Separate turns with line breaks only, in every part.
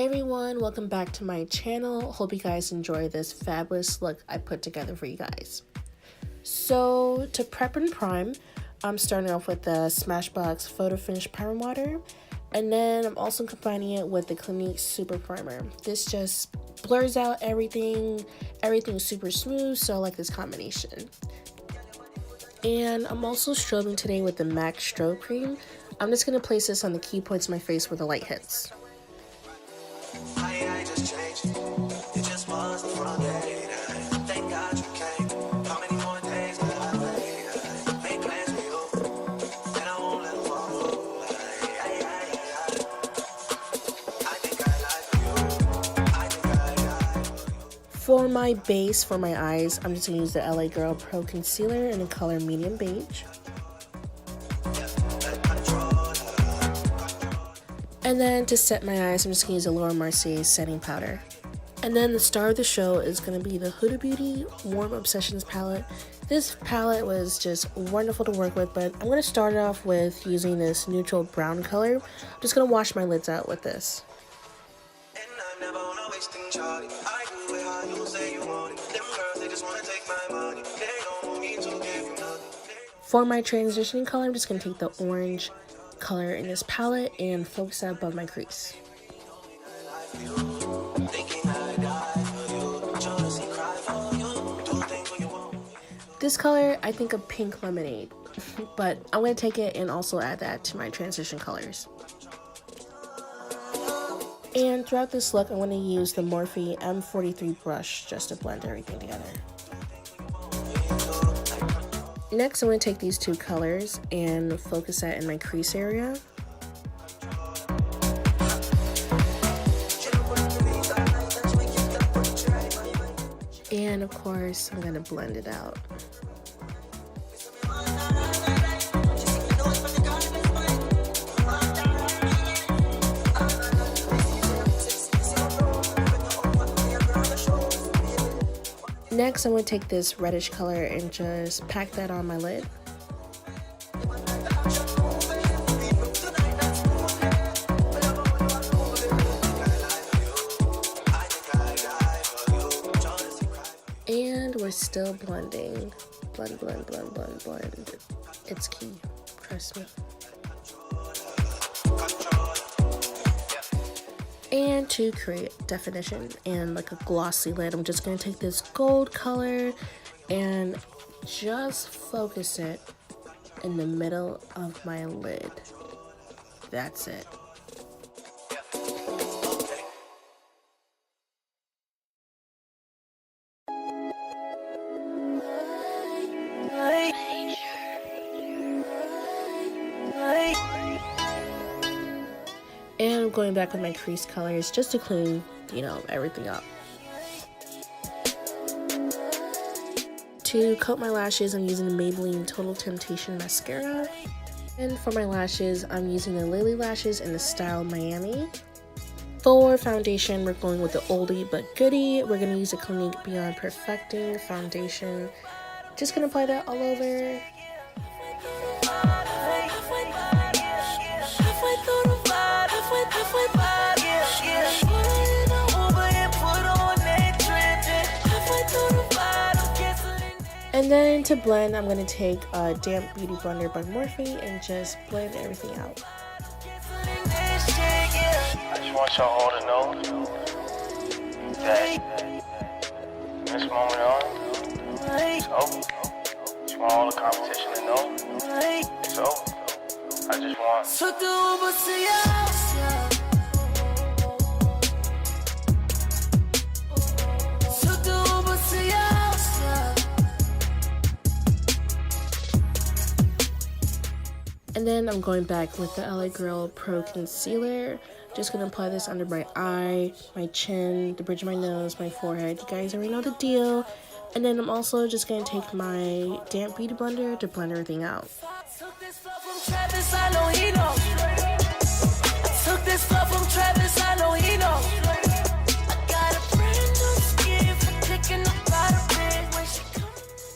Hey everyone, welcome back to my channel. Hope you guys enjoy this fabulous look I put together for you guys. So to prep and prime, I'm starting off with the SMASHBOX Photo Finish Primer Water, and then I'm also combining it with the Clinique Super Primer. This just blurs out everything. Everything's super smooth, so I like this combination. And I'm also strobing today with the MAC Strobe Cream. I'm just going to place this on the key points of my face where the light hits. For my base for my eyes, I'm just going to use the LA Girl Pro Concealer in the color Medium Beige. And then to set my eyes, I'm just going to use the MERCIER setting powder. And then the star of the show is going to be the Huda Beauty Warm Obsessions palette. This palette was just wonderful to work with, but I'm going to start off with using this neutral brown color. I'm just going to wash my lids out with this. For my transitioning color, I'm just going to take the orange color in this palette and focus that above my crease. This color, I think of Pink Lemonade, but I'm going to take it and also add that to my transition colors. And throughout this look, I'm going to use the Morphe M43 brush just to blend everything together. Next, I'm going to take these two colors and focus that in my crease area. And of course, I'm going to blend it out. Next, I'm going to take this reddish color and just pack that on my lid. And we're still blending. Blend, blend, blend, blend, blend. It's key. Trust me. And to create definition and like a glossy lid, I'm just going to take this gold color and just focus it in the middle of my lid. That's it. And I'm going back with my crease colors just to clean, everything up. To coat my lashes, I'm using the Maybelline Total Temptation Mascara. And for my lashes, I'm using the Lilly lashes in the style Miami. For foundation, we're going with the oldie but goodie. We're going to use the Clinique Beyond Perfecting foundation. Just going to apply that all over. And then to blend, I'm going to take a damp beauty blender by Morphe and just blend everything out.
I just want y'all all to know that from this moment on, it's over. I just want all the competition to know it's over. I just want.
And then I'm going back with the LA Girl Pro Concealer. Just going to apply this under my eye, my chin, the bridge of my nose, my forehead. You guys already know the deal. And then I'm also just going to take my damp beauty blender to blend everything out.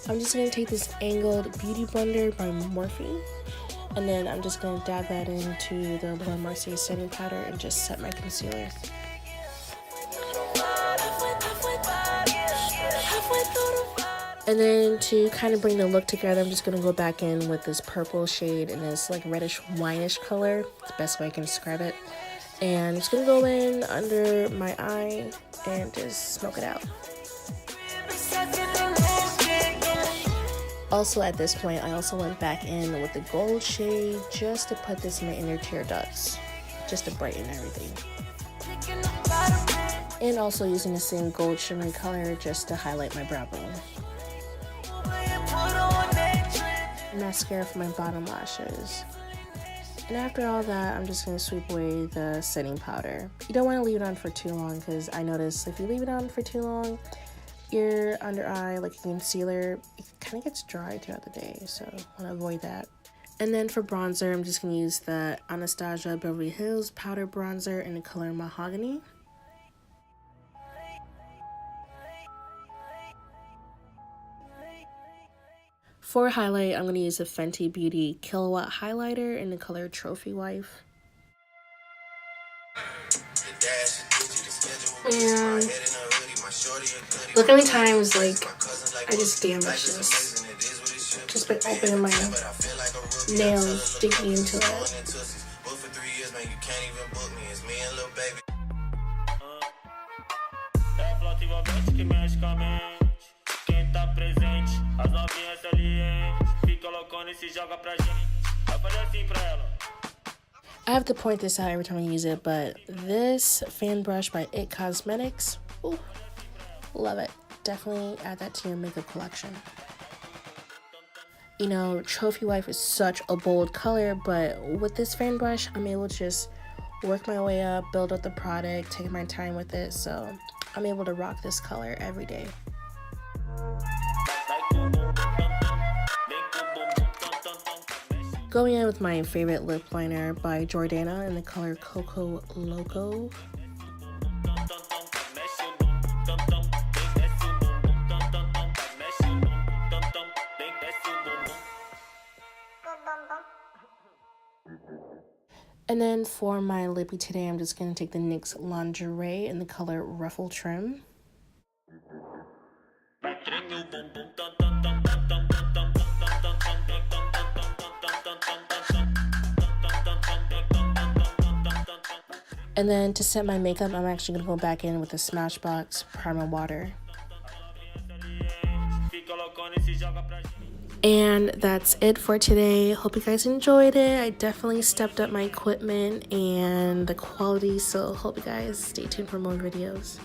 I'm just going to take this angled beauty blender by Morphe. And then I'm just going to dab that into the MERCIER setting powder and just set my concealer. And then to kind of bring the look together, I'm just going to go back in with this purple shade and this like reddish wineish color. It's the best way I can describe it. And I'm just going to go in under my eye and just smoke it out. Also at this point, I also went back in with the gold shade just to put this in my inner tear ducts, just to brighten everything. And also using the same gold shimmery color just to highlight my brow bone. Mascara for my bottom lashes. And after all that, I'm just going to sweep away the setting powder. You don't want to leave it on for too long, because I noticed if you leave it on for too long, your under eye, like a concealer, it kind of gets dry throughout the day, so I want to avoid that. And then for bronzer, I'm just going to use the Anastasia Beverly Hills powder bronzer in the color Mahogany. For highlight, I'm going to use the Fenty Beauty Kilowatt Highlighter in the color Trophy Wife. And look how many times, like, I just damage this just by opening my nails, digging into it. I have to point this out every time I use it, but this fan brush by It Cosmetics, ooh, love it. Definitely add that to your makeup collection. You know, Trophy Wife is such a bold color, but with this fan brush, I'm able to just work my way up, build up the product, take my time with it, so I'm able to rock this color every day. Going in with my favorite lip liner by Jordana in the color Coco Loco. And then for my lippy today, I'm just going to take the NYX Lingerie in the color Ruffle Trim. And then to set my makeup, I'm actually going to go back in with the SMASHBOX Primer Water. And that's it for today. Hope you guys enjoyed it. I definitely stepped up my equipment and the quality, so hope you guys stay tuned for more videos.